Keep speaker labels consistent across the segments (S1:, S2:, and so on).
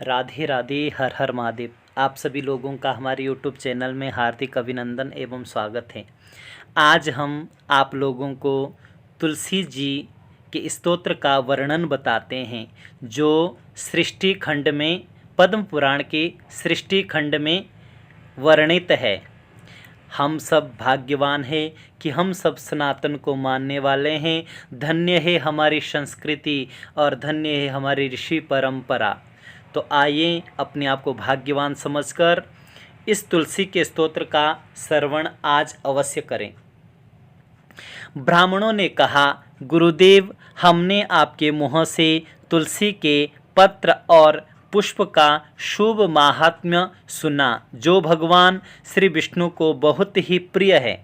S1: राधे राधे, हर हर महादेव। आप सभी लोगों का हमारे यूट्यूब चैनल में हार्दिक अभिनंदन एवं स्वागत है। आज हम आप लोगों को तुलसी जी के स्तोत्र का वर्णन बताते हैं, जो सृष्टि खंड में, पद्म पुराण के सृष्टि खंड में वर्णित है। हम सब भाग्यवान हैं कि हम सब सनातन को मानने वाले हैं। धन्य है हमारी संस्कृति और धन्य है हमारी ऋषि परंपरा। तो आइए अपने आप को भाग्यवान समझकर इस तुलसी के स्तोत्र का श्रवण आज अवश्य करें। ब्राह्मणों ने कहा, गुरुदेव, हमने आपके मुँह से तुलसी के पत्र और पुष्प का शुभ महात्म्य सुना, जो भगवान श्री विष्णु को बहुत ही प्रिय है।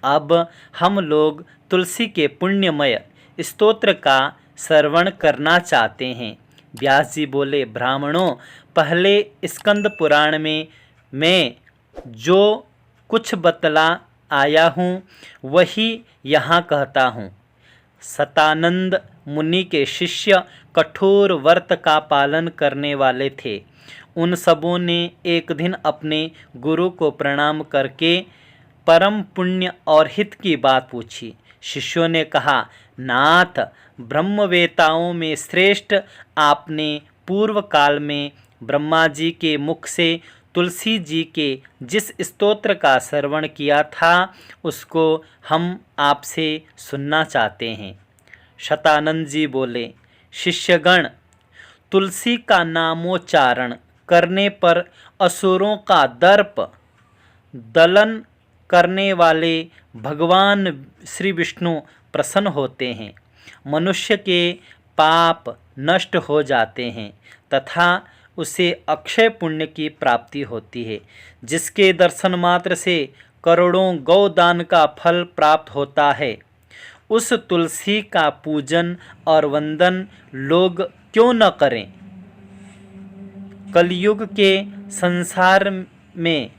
S1: अब हम लोग तुलसी के पुण्यमय स्तोत्र का श्रवण करना चाहते हैं। व्यास जी बोले, ब्राह्मणों, पहले स्कंद पुराण में मैं जो कुछ बतला आया हूँ वही यहाँ कहता हूँ। सतानंद मुनि के शिष्य कठोर व्रत का पालन करने वाले थे। उन सबों ने एक दिन अपने गुरु को प्रणाम करके परम पुण्य और हित की बात पूछी। शिष्यों ने कहा, नाथ, ब्रह्मवेताओं में श्रेष्ठ आपने पूर्व काल में ब्रह्मा जी के मुख से तुलसी जी के जिस स्तोत्र का श्रवण किया था उसको हम आपसे सुनना चाहते हैं। शतानंद जी बोले, शिष्यगण, तुलसी का नामोच्चारण करने पर असुरों का दर्प दलन करने वाले भगवान श्री विष्णु प्रसन्न होते हैं। मनुष्य के पाप नष्ट हो जाते हैं तथा उसे अक्षय पुण्य की प्राप्ति होती है, जिसके दर्शन मात्र से करोड़ों गौदान का फल प्राप्त होता है। उस तुलसी का पूजन और वंदन लोग क्यों न करें। कलयुग के संसार में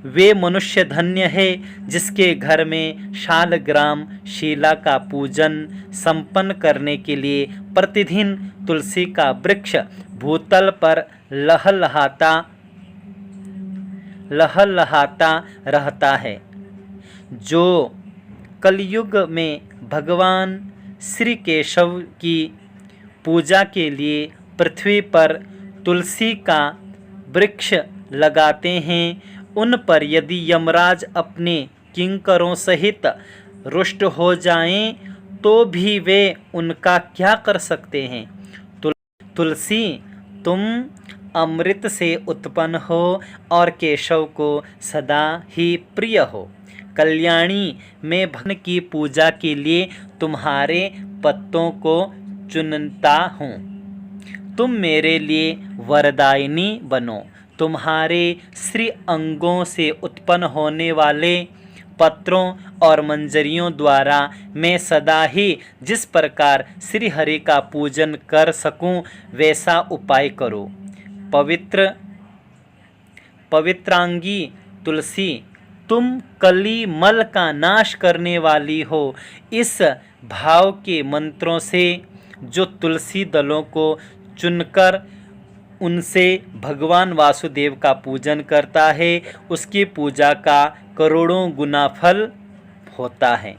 S1: वे मनुष्य धन्य है जिसके घर में शालग्राम शीला का पूजन संपन्न करने के लिए प्रतिदिन तुलसी का वृक्ष भूतल पर लहलहाता रहता है। जो कलयुग में भगवान श्री केशव की पूजा के लिए पृथ्वी पर तुलसी का वृक्ष लगाते हैं, उन पर यदि यमराज अपने किंकरों सहित रुष्ट हो जाएं तो भी वे उनका क्या कर सकते हैं। तुलसी, तुम अमृत से उत्पन्न हो और केशव को सदा ही प्रिय हो। कल्याणी, मैं भगवान की पूजा के लिए तुम्हारे पत्तों को चुनता हूँ। तुम मेरे लिए वरदायिनी बनो। तुम्हारे श्री अंगों से उत्पन्न होने वाले पत्रों और मंजरियों द्वारा मैं सदा ही जिस प्रकार श्री हरि का पूजन कर सकूं वैसा उपाय करो। पवित्रांगी तुलसी, तुम कली मल का नाश करने वाली हो। इस भाव के मंत्रों से जो तुलसी दलों को चुनकर उनसे भगवान वासुदेव का पूजन करता है, उसकी पूजा का करोड़ों गुना फल होता है।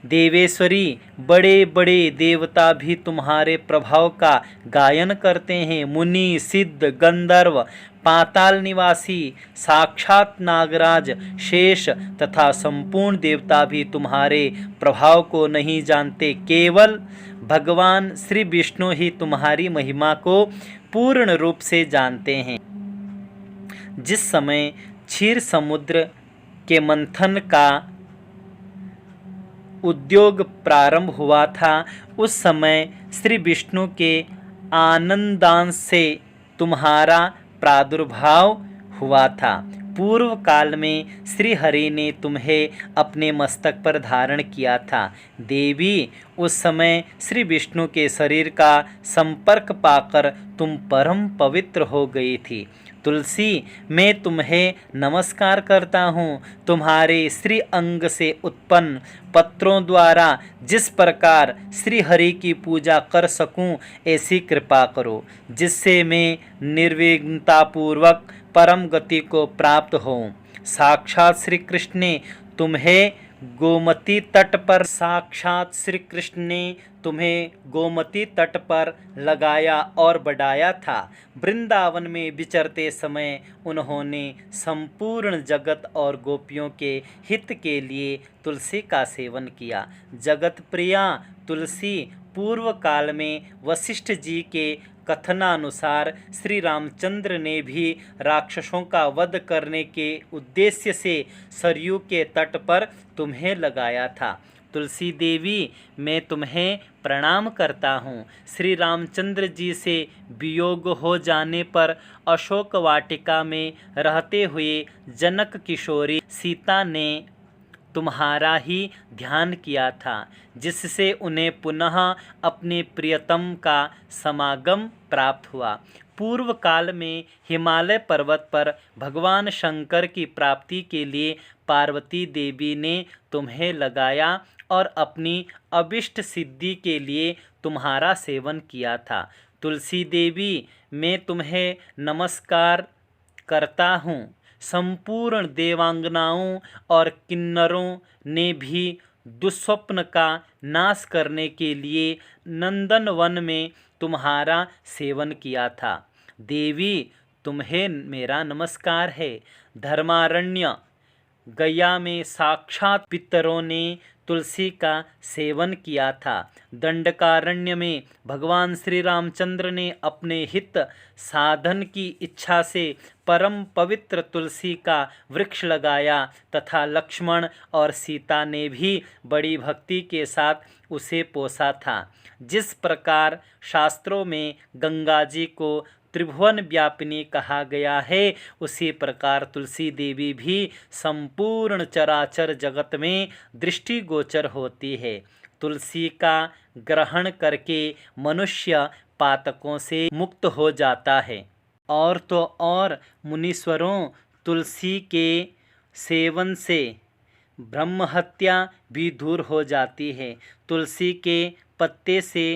S1: देवेश्वरी, बड़े बड़े देवता भी तुम्हारे प्रभाव का गायन करते हैं। मुनि, सिद्ध, गंधर्व, पाताल निवासी, साक्षात नागराज, शेष तथा संपूर्ण देवता भी तुम्हारे प्रभाव को नहीं जानते। केवल भगवान श्री विष्णु ही तुम्हारी महिमा को पूर्ण रूप से जानते हैं। जिस समय क्षीर समुद्र के मंथन का उद्योग प्रारंभ हुआ था, उस समय श्री विष्णु के आनंदांश से तुम्हारा प्रादुर्भाव हुआ था। पूर्व काल में श्री हरि ने तुम्हें अपने मस्तक पर धारण किया था। देवी, उस समय श्री विष्णु के शरीर का संपर्क पाकर तुम परम पवित्र हो गई थी। तुलसी, मैं तुम्हें नमस्कार करता हूँ। तुम्हारे श्री अंग से उत्पन्न पत्रों द्वारा जिस प्रकार श्री हरि की पूजा कर सकूं, ऐसी कृपा करो जिससे मैं निर्विघ्नतापूर्वक परम गति को प्राप्त हो। साक्षात श्री कृष्ण ने तुम्हें गोमती तट पर लगाया और बढ़ाया था। वृंदावन में विचरते समय उन्होंने संपूर्ण जगत और गोपियों के हित के लिए तुलसी का सेवन किया। जगत प्रिया तुलसी, पूर्व काल में वशिष्ठ जी के कथनानुसार श्री रामचंद्र ने भी राक्षसों का वध करने के उद्देश्य से सरयू के तट पर तुम्हें लगाया था। तुलसी देवी, मैं तुम्हें प्रणाम करता हूँ। श्री रामचंद्र जी से वियोग हो जाने पर अशोक वाटिका में रहते हुए जनक किशोरी सीता ने तुम्हारा ही ध्यान किया था, जिससे उन्हें पुनः अपने प्रियतम का समागम प्राप्त हुआ। पूर्व काल में हिमालय पर्वत पर भगवान शंकर की प्राप्ति के लिए पार्वती देवी ने तुम्हें लगाया और अपनी अभिष्ट सिद्धि के लिए तुम्हारा सेवन किया था। तुलसी देवी, मैं तुम्हें नमस्कार करता हूँ। संपूर्ण देवांगनाओं और किन्नरों ने भी दुस्वप्न का नाश करने के लिए नंदन वन में तुम्हारा सेवन किया था। देवी, तुम्हें मेरा नमस्कार है। धर्मारण्य गया में साक्षात पितरों ने तुलसी का सेवन किया था। दंडकारण्य में भगवान श्री रामचंद्र ने अपने हित साधन की इच्छा से परम पवित्र तुलसी का वृक्ष लगाया तथा लक्ष्मण और सीता ने भी बड़ी भक्ति के साथ उसे पोसा था। जिस प्रकार शास्त्रों में गंगा जी को त्रिभुवन व्यापिनी कहा गया है, उसी प्रकार तुलसी देवी भी संपूर्ण चराचर जगत में दृष्टिगोचर होती है। तुलसी का ग्रहण करके मनुष्य पातकों से मुक्त हो जाता है। और तो और मुनीश्वरों, तुलसी के सेवन से ब्रह्महत्या भी दूर हो जाती है। तुलसी के पत्ते से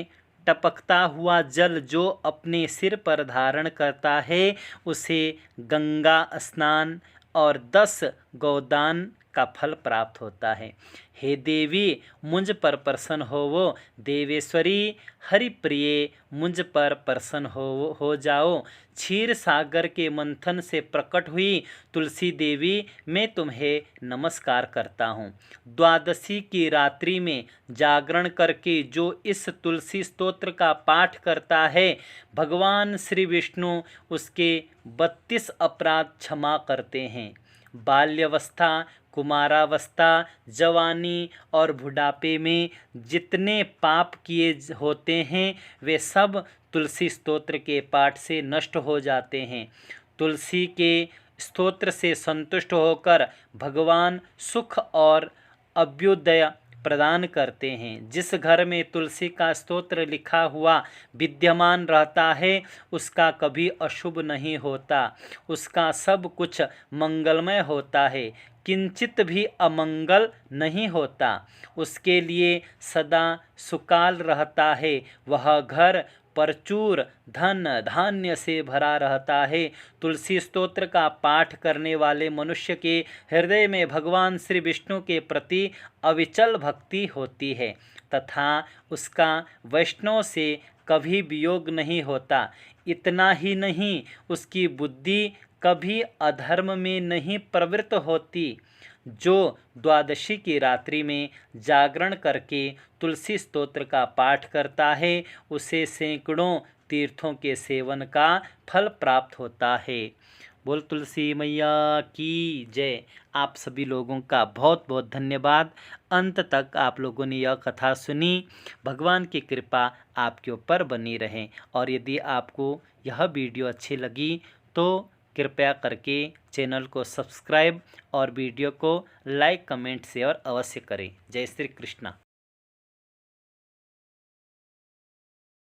S1: टपकता हुआ जल जो अपने सिर पर धारण करता है, उसे गंगा स्नान और 10 गोदान का फल प्राप्त होता है। हे देवी, मुझ पर प्रसन्न होवो। देवेश्वरी हरिप्रिय, मुझ पर प्रसन्न हो जाओ। क्षीर सागर के मंथन से प्रकट हुई तुलसी देवी, मैं तुम्हें नमस्कार करता हूँ। द्वादशी की रात्रि में जागरण करके जो इस तुलसी स्तोत्र का पाठ करता है, भगवान श्री विष्णु उसके 32 अपराध क्षमा करते हैं। बाल्यावस्था, कुमारावस्था, जवानी और बुढ़ापे में जितने पाप किए होते हैं, वे सब तुलसी स्तोत्र के पाठ से नष्ट हो जाते हैं। तुलसी के स्तोत्र से संतुष्ट होकर भगवान सुख और अभ्युदय प्रदान करते हैं। जिस घर में तुलसी का स्तोत्र लिखा हुआ विद्यमान रहता है, उसका कभी अशुभ नहीं होता, उसका सब कुछ मंगलमय होता है, किंचित भी अमंगल नहीं होता। उसके लिए सदा सुकाल रहता है। वह घर प्रचुर धन धान्य से भरा रहता है। तुलसी स्तोत्र का पाठ करने वाले मनुष्य के हृदय में भगवान श्री विष्णु के प्रति अविचल भक्ति होती है तथा उसका वैष्णव से कभी वियोग नहीं होता। इतना ही नहीं, उसकी बुद्धि कभी अधर्म में नहीं प्रवृत्त होती। जो द्वादशी की रात्रि में जागरण करके तुलसी स्तोत्र का पाठ करता है, उसे सैकड़ों तीर्थों के सेवन का फल प्राप्त होता है। बोल तुलसी मैया की जय। आप सभी लोगों का बहुत बहुत धन्यवाद। अंत तक आप लोगों ने यह कथा सुनी। भगवान की कृपा आपके ऊपर बनी रहे। और यदि आपको यह वीडियो अच्छी लगी तो कृपया करके चैनल को सब्सक्राइब और वीडियो को लाइक कमेंट शेयर अवश्य करें। जय श्री कृष्णा।